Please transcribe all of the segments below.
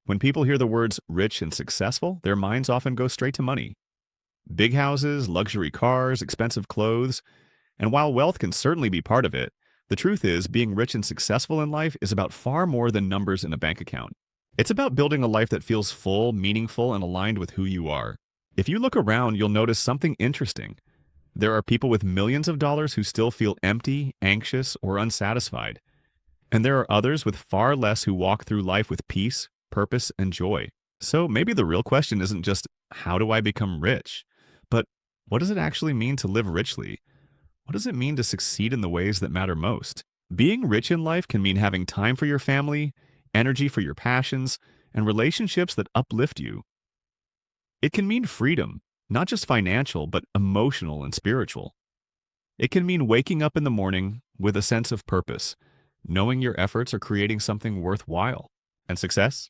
When people hear the words rich and successful, their minds often go straight to money. Big houses, luxury cars, expensive clothes, and while wealth can certainly be part of it, the truth is being rich and successful in life is about far more than numbers in a bank account. It's about building a life that feels full, meaningful, and aligned with who you are. If you look around, you'll notice something interesting. There are people with millions of dollars who still feel empty, anxious, or unsatisfied. And there are others with far less who walk through life with peace, purpose, and joy. So maybe the real question isn't just, how do I become rich? But what does it actually mean to live richly? What does it mean to succeed in the ways that matter most? Being rich in life can mean having time for your family, energy for your passions, and relationships that uplift you. It can mean freedom, not just financial, but emotional and spiritual. It can mean waking up in the morning with a sense of purpose, knowing your efforts are creating something worthwhile. And success?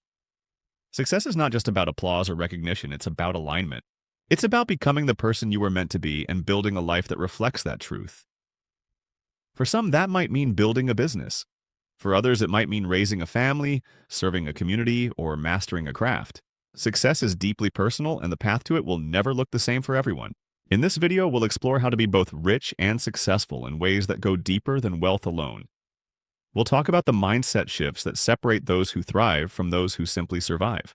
Success is not just about applause or recognition, it's about alignment. It's about becoming the person you were meant to be and building a life that reflects that truth. For some, that might mean building a business. For others, it might mean raising a family, serving a community, or mastering a craft. Success is deeply personal, and the path to it will never look the same for everyone. In this video, we'll explore how to be both rich and successful in ways that go deeper than wealth alone. We'll talk about the mindset shifts that separate those who thrive from those who simply survive.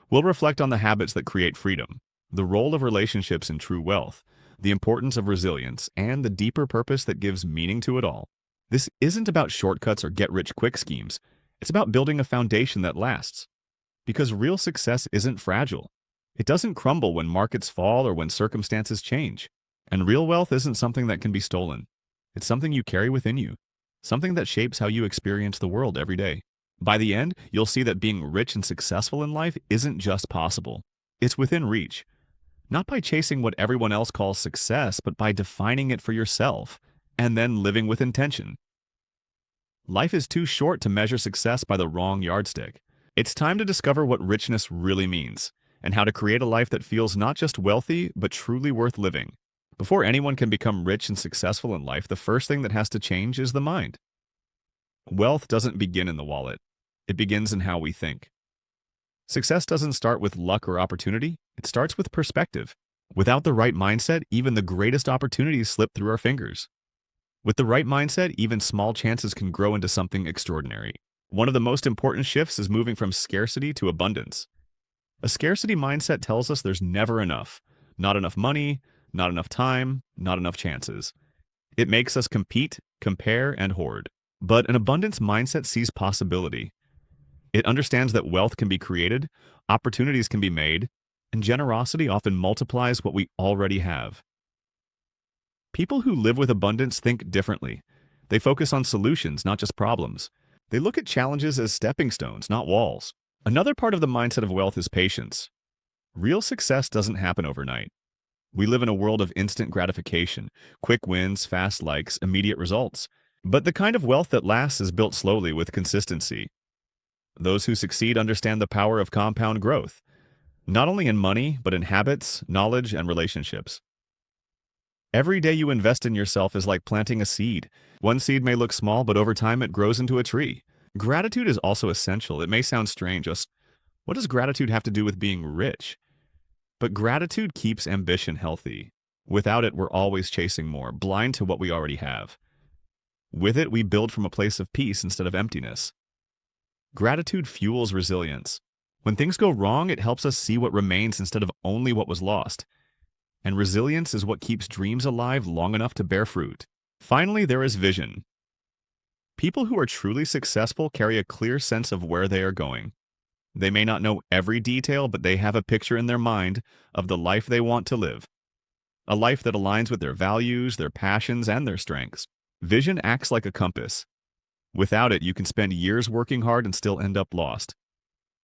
We'll reflect on the habits that create freedom, the role of relationships in true wealth, the importance of resilience, and the deeper purpose that gives meaning to it all. This isn't about shortcuts or get-rich-quick schemes. It's about building a foundation that lasts. Because real success isn't fragile. It doesn't crumble when markets fall or when circumstances change. And real wealth isn't something that can be stolen. It's something you carry within you, something that shapes how you experience the world every day. By the end, you'll see that being rich and successful in life isn't just possible. It's within reach. Not by chasing what everyone else calls success, but by defining it for yourself, and then living with intention. Life is too short to measure success by the wrong yardstick. It's time to discover what richness really means, and how to create a life that feels not just wealthy, but truly worth living. Before anyone can become rich and successful in life, the first thing that has to change is the mind. Wealth doesn't begin in the wallet. It begins in how we think. Success doesn't start with luck or opportunity. It starts with perspective. Without the right mindset, even the greatest opportunities slip through our fingers. With the right mindset, even small chances can grow into something extraordinary. One of the most important shifts is moving from scarcity to abundance. A scarcity mindset tells us there's never enough. Not enough money, not enough time, not enough chances. It makes us compete, compare, and hoard. But an abundance mindset sees possibility. It understands that wealth can be created, opportunities can be made, and generosity often multiplies what we already have. People who live with abundance think differently. They focus on solutions, not just problems. They look at challenges as stepping stones, not walls. Another part of the mindset of wealth is patience. Real success doesn't happen overnight. We live in a world of instant gratification, quick wins, fast likes, immediate results. But the kind of wealth that lasts is built slowly with consistency. Those who succeed understand the power of compound growth, not only in money, but in habits, knowledge, and relationships. Every day you invest in yourself is like planting a seed. One seed may look small, but over time it grows into a tree. Gratitude is also essential. It may sound strange, just what does gratitude have to do with being rich? But gratitude keeps ambition healthy. Without it, we're always chasing more, blind to what we already have. With it, we build from a place of peace instead of emptiness. Gratitude fuels resilience. When things go wrong, it helps us see what remains instead of only what was lost. And resilience is what keeps dreams alive long enough to bear fruit. Finally, there is vision. People who are truly successful carry a clear sense of where they are going. They may not know every detail, but they have a picture in their mind of the life they want to live. A life that aligns with their values, their passions, and their strengths. Vision acts like a compass. Without it, you can spend years working hard and still end up lost.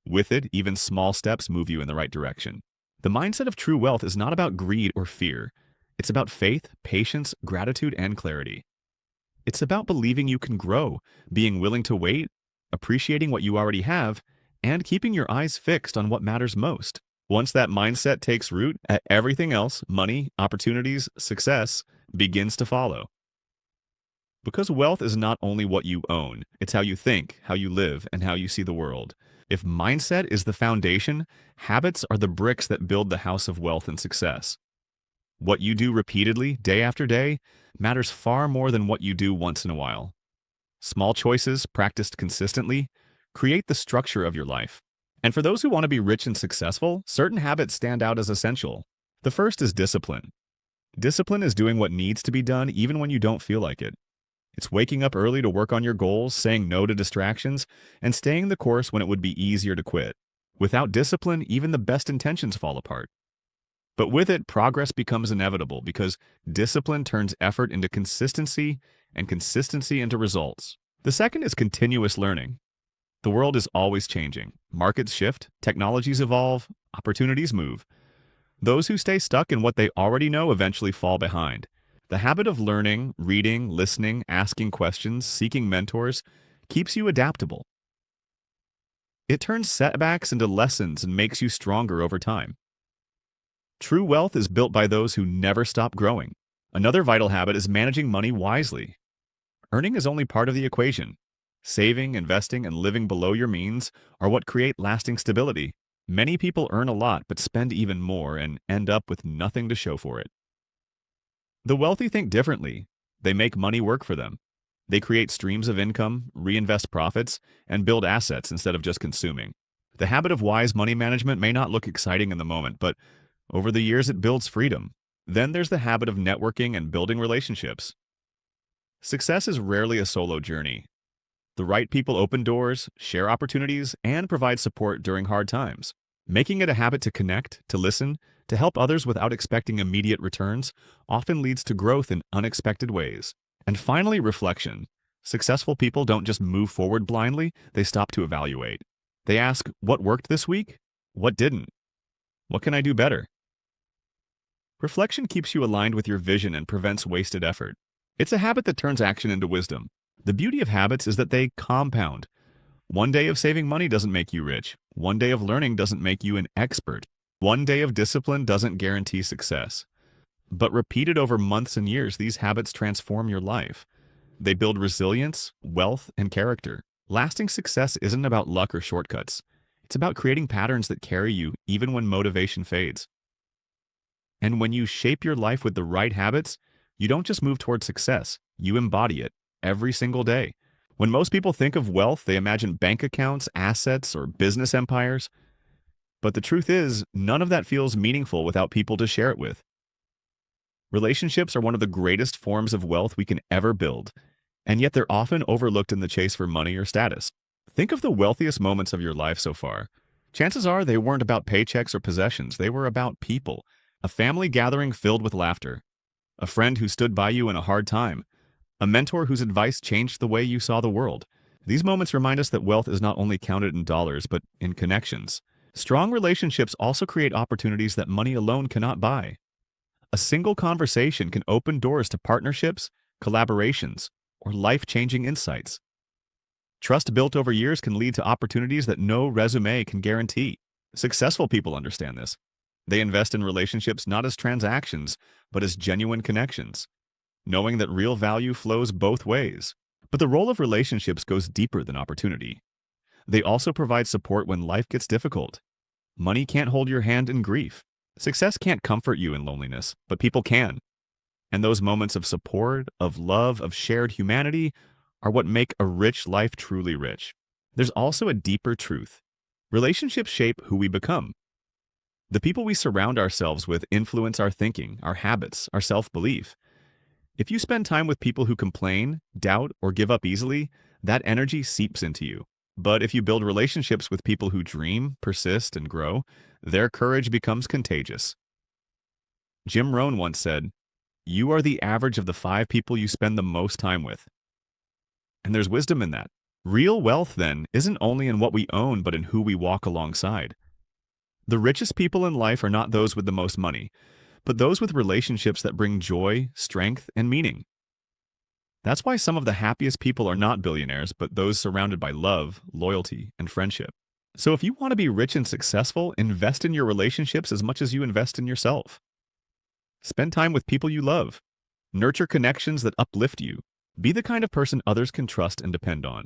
With it, even small steps move you in the right direction. The mindset of true wealth is not about greed or fear. It's about faith, patience, gratitude, and clarity. It's about believing you can grow, being willing to wait, appreciating what you already have, and keeping your eyes fixed on what matters most. Once that mindset takes root, everything else, money, opportunities, success, begins to follow. Because wealth is not only what you own, it's how you think, how you live, and how you see the world. If mindset is the foundation, habits are the bricks that build the house of wealth and success. What you do repeatedly, day after day, matters far more than what you do once in a while. Small choices, practiced consistently, create the structure of your life. And for those who want to be rich and successful, certain habits stand out as essential. The first is discipline. Discipline is doing what needs to be done even when you don't feel like it. It's waking up early to work on your goals, saying no to distractions, and staying the course when it would be easier to quit. Without discipline, even the best intentions fall apart. But with it, progress becomes inevitable because discipline turns effort into consistency and consistency into results. The second is continuous learning. The world is always changing. Markets shift, technologies evolve, opportunities move. Those who stay stuck in what they already know eventually fall behind. The habit of learning, reading, listening, asking questions, seeking mentors keeps you adaptable. It turns setbacks into lessons and makes you stronger over time. True wealth is built by those who never stop growing. Another vital habit is managing money wisely. Earning is only part of the equation. Saving, investing, and living below your means are what create lasting stability. Many people earn a lot but spend even more and end up with nothing to show for it. The wealthy think differently. They make money work for them. They create streams of income, reinvest profits, and build assets instead of just consuming. The habit of wise money management may not look exciting in the moment, but over the years it builds freedom. Then there's the habit of networking and building relationships. Success is rarely a solo journey. The right people open doors, share opportunities, and provide support during hard times. Making it a habit to connect, to listen, to help others without expecting immediate returns often leads to growth in unexpected ways. And finally, reflection. Successful people don't just move forward blindly, they stop to evaluate. They ask, what worked this week? What didn't? What can I do better? Reflection keeps you aligned with your vision and prevents wasted effort. It's a habit that turns action into wisdom. The beauty of habits is that they compound. One day of saving money doesn't make you rich. One day of learning doesn't make you an expert. One day of discipline doesn't guarantee success. But repeated over months and years, these habits transform your life. They build resilience, wealth, and character. Lasting success isn't about luck or shortcuts. It's about creating patterns that carry you even when motivation fades. And when you shape your life with the right habits, you don't just move toward success, you embody it every single day. When most people think of wealth, they imagine bank accounts, assets, or business empires. But the truth is, none of that feels meaningful without people to share it with. Relationships are one of the greatest forms of wealth we can ever build, and yet they're often overlooked in the chase for money or status. Think of the wealthiest moments of your life so far. Chances are they weren't about paychecks or possessions, they were about people. A family gathering filled with laughter. A friend who stood by you in a hard time. A mentor whose advice changed the way you saw the world. These moments remind us that wealth is not only counted in dollars, but in connections. Strong relationships also create opportunities that money alone cannot buy. A single conversation can open doors to partnerships, collaborations, or life-changing insights. Trust built over years can lead to opportunities that no resume can guarantee. Successful people understand this. They invest in relationships not as transactions, but as genuine connections, knowing that real value flows both ways. But the role of relationships goes deeper than opportunity. They also provide support when life gets difficult. Money can't hold your hand in grief. Success can't comfort you in loneliness, but people can. And those moments of support, of love, of shared humanity are what make a rich life truly rich. There's also a deeper truth. Relationships shape who we become. The people we surround ourselves with influence our thinking, our habits, our self-belief. If you spend time with people who complain, doubt, or give up easily, that energy seeps into you. But if you build relationships with people who dream, persist, and grow, their courage becomes contagious. Jim Rohn once said, "You are the average of the 5 people you spend the most time with." And there's wisdom in that. Real wealth, then, isn't only in what we own, but in who we walk alongside. The richest people in life are not those with the most money, but those with relationships that bring joy, strength, and meaning. That's why some of the happiest people are not billionaires, but those surrounded by love, loyalty, and friendship. So if you want to be rich and successful, invest in your relationships as much as you invest in yourself. Spend time with people you love. Nurture connections that uplift you. Be the kind of person others can trust and depend on.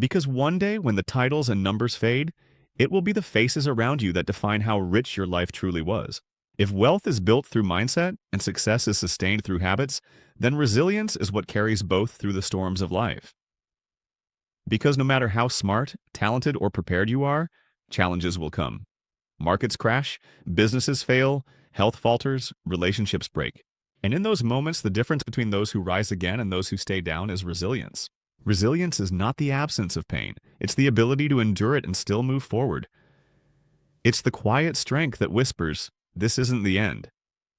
Because one day, when the titles and numbers fade, it will be the faces around you that define how rich your life truly was. If wealth is built through mindset and success is sustained through habits, then resilience is what carries both through the storms of life. Because no matter how smart, talented, or prepared you are, challenges will come. Markets crash, businesses fail, health falters, relationships break. And in those moments, the difference between those who rise again and those who stay down is resilience. Resilience is not the absence of pain. It's the ability to endure it and still move forward. It's the quiet strength that whispers, "This isn't the end,"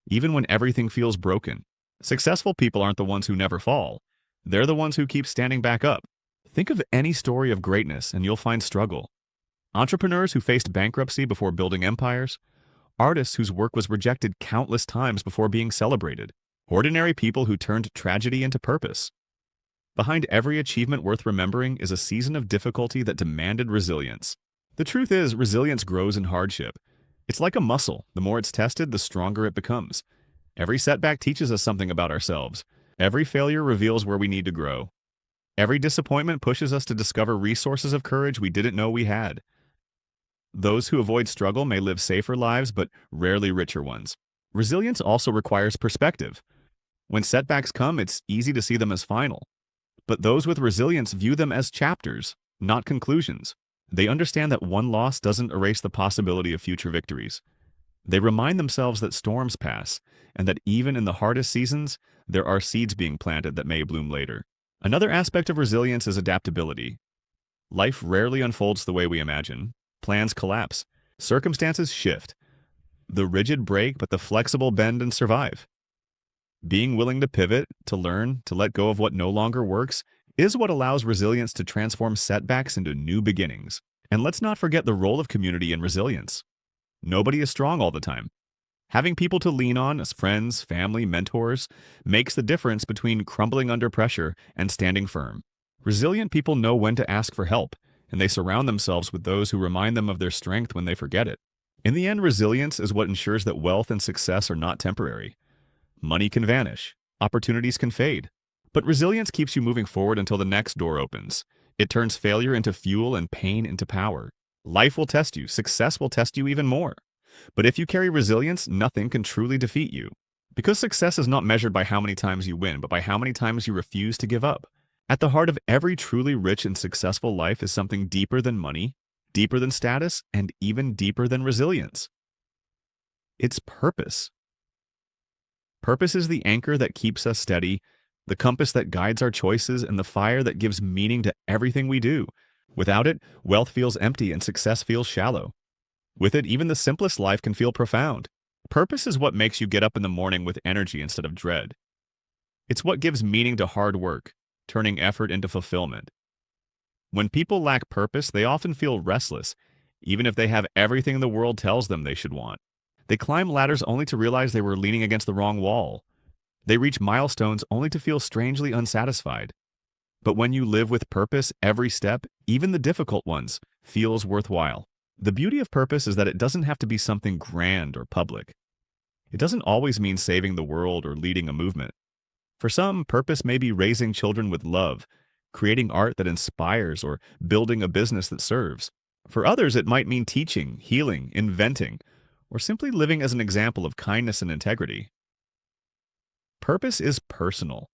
even when everything feels broken. Successful people aren't the ones who never fall. They're the ones who keep standing back up. Think of any story of greatness and you'll find struggle. Entrepreneurs who faced bankruptcy before building empires, artists whose work was rejected countless times before being celebrated, ordinary people who turned tragedy into purpose. Behind every achievement worth remembering is a season of difficulty that demanded resilience. The truth is, resilience grows in hardship. It's like a muscle. The more it's tested, the stronger it becomes. Every setback teaches us something about ourselves. Every failure reveals where we need to grow. Every disappointment pushes us to discover resources of courage we didn't know we had. Those who avoid struggle may live safer lives, but rarely richer ones. Resilience also requires perspective. When setbacks come, it's easy to see them as final. But those with resilience view them as chapters, not conclusions. They understand that one loss doesn't erase the possibility of future victories. They remind themselves that storms pass, and that even in the hardest seasons, there are seeds being planted that may bloom later. Another aspect of resilience is adaptability. Life rarely unfolds the way we imagine. Plans collapse. Circumstances shift. The rigid break, but the flexible bend and survive. Being willing to pivot, to learn, to let go of what no longer works, is what allows resilience to transform setbacks into new beginnings. And let's not forget the role of community in resilience. Nobody is strong all the time. Having people to lean on as friends, family, mentors makes the difference between crumbling under pressure and standing firm. Resilient people know when to ask for help, and they surround themselves with those who remind them of their strength when they forget it. In the end, resilience is what ensures that wealth and success are not temporary. Money can vanish, opportunities can fade, but resilience keeps you moving forward until the next door opens. It turns failure into fuel and pain into power. Life will test you, success will test you even more. But if you carry resilience, nothing can truly defeat you. Because success is not measured by how many times you win, but by how many times you refuse to give up. At the heart of every truly rich and successful life is something deeper than money, deeper than status, and even deeper than resilience. It's purpose. Purpose is the anchor that keeps us steady, the compass that guides our choices, and the fire that gives meaning to everything we do. Without it, wealth feels empty and success feels shallow. With it, even the simplest life can feel profound. Purpose is what makes you get up in the morning with energy instead of dread. It's what gives meaning to hard work, turning effort into fulfillment. When people lack purpose, they often feel restless, even if they have everything the world tells them they should want. They climb ladders only to realize they were leaning against the wrong wall. They reach milestones only to feel strangely unsatisfied. But when you live with purpose, every step, even the difficult ones, feels worthwhile. The beauty of purpose is that it doesn't have to be something grand or public. It doesn't always mean saving the world or leading a movement. For some, purpose may be raising children with love, creating art that inspires, or building a business that serves. For others, it might mean teaching, healing, inventing, or simply living as an example of kindness and integrity. Purpose is personal.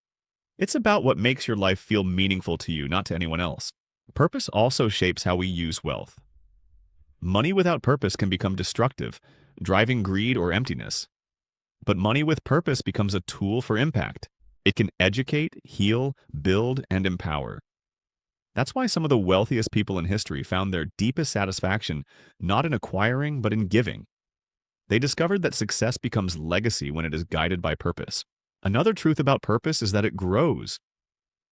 It's about what makes your life feel meaningful to you, not to anyone else. Purpose also shapes how we use wealth. Money without purpose can become destructive, driving greed or emptiness. But money with purpose becomes a tool for impact. It can educate, heal, build, and empower. That's why some of the wealthiest people in history found their deepest satisfaction not in acquiring, but in giving. They discovered that success becomes legacy when it is guided by purpose. Another truth about purpose is that it grows.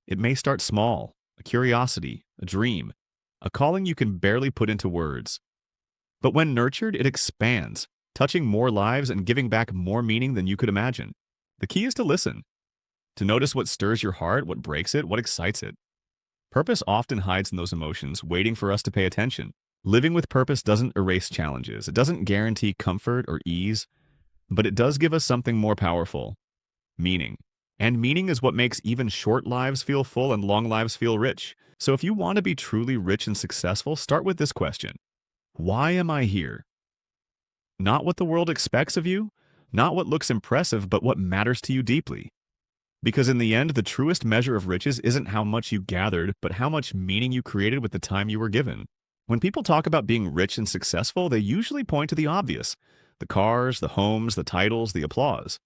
It may start small, a curiosity, a dream, a calling you can barely put into words. But when nurtured, it expands, touching more lives and giving back more meaning than you could imagine. The key is to listen, to notice what stirs your heart, what breaks it, what excites it. Purpose often hides in those emotions, waiting for us to pay attention. Living with purpose doesn't erase challenges. It doesn't guarantee comfort or ease, but it does give us something more powerful: meaning. And meaning is what makes even short lives feel full and long lives feel rich. So if you want to be truly rich and successful, start with this question: why am I here? Not what the world expects of you, not what looks impressive, but what matters to you deeply. Because in the end, the truest measure of riches isn't how much you gathered, but how much meaning you created with the time you were given. When people talk about being rich and successful, they usually point to the obvious: the cars, the homes, the titles, the applause.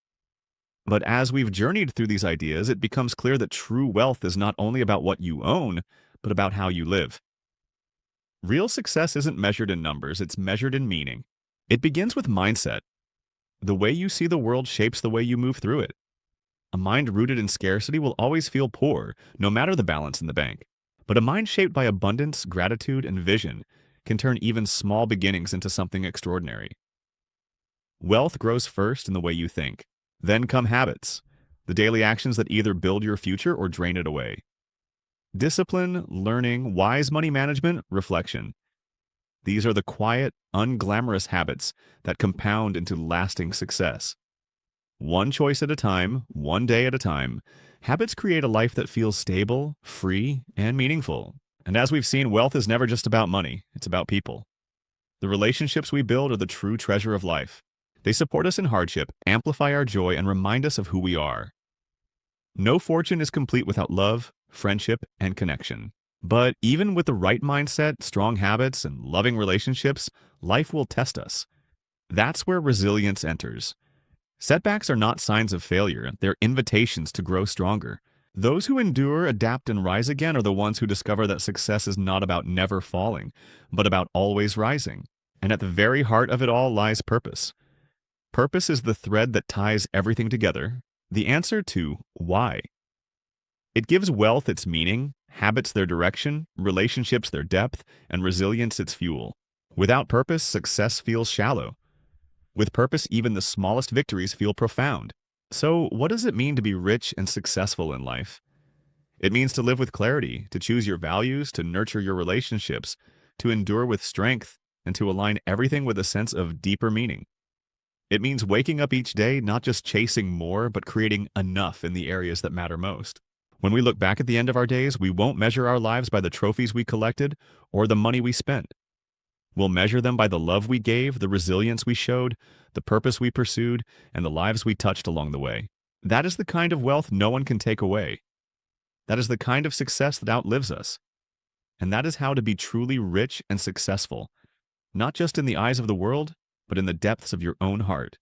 But as we've journeyed through these ideas, it becomes clear that true wealth is not only about what you own, but about how you live. Real success isn't measured in numbers, it's measured in meaning. It begins with mindset. The way you see the world shapes the way you move through it. A mind rooted in scarcity will always feel poor, no matter the balance in the bank. But a mind shaped by abundance, gratitude, and vision can turn even small beginnings into something extraordinary. Wealth grows first in the way you think. Then come habits, the daily actions that either build your future or drain it away. Discipline, learning, wise money management, reflection. These are the quiet, unglamorous habits that compound into lasting success. One choice at a time, one day at a time, habits create a life that feels stable, free, and meaningful. And as we've seen, wealth is never just about money, it's about people. The relationships we build are the true treasure of life. They support us in hardship, amplify our joy, and remind us of who we are. No fortune is complete without love, friendship, and connection. But even with the right mindset, strong habits, and loving relationships, life will test us. That's where resilience enters. Setbacks are not signs of failure, they're invitations to grow stronger. Those who endure, adapt, and rise again are the ones who discover that success is not about never falling, but about always rising. And at the very heart of it all lies purpose. Purpose is the thread that ties everything together, the answer to why. It gives wealth its meaning, habits their direction, relationships their depth, and resilience its fuel. Without purpose, success feels shallow. With purpose, even the smallest victories feel profound. So, what does it mean to be rich and successful in life? It means to live with clarity, to choose your values, to nurture your relationships, to endure with strength, and to align everything with a sense of deeper meaning. It means waking up each day not just chasing more, but creating enough in the areas that matter most. When we look back at the end of our days, we won't measure our lives by the trophies we collected or the money we spent. We'll measure them by the love we gave, the resilience we showed, the purpose we pursued, and the lives we touched along the way. That is the kind of wealth no one can take away. That is the kind of success that outlives us. And that is how to be truly rich and successful, not just in the eyes of the world, but in the depths of your own heart.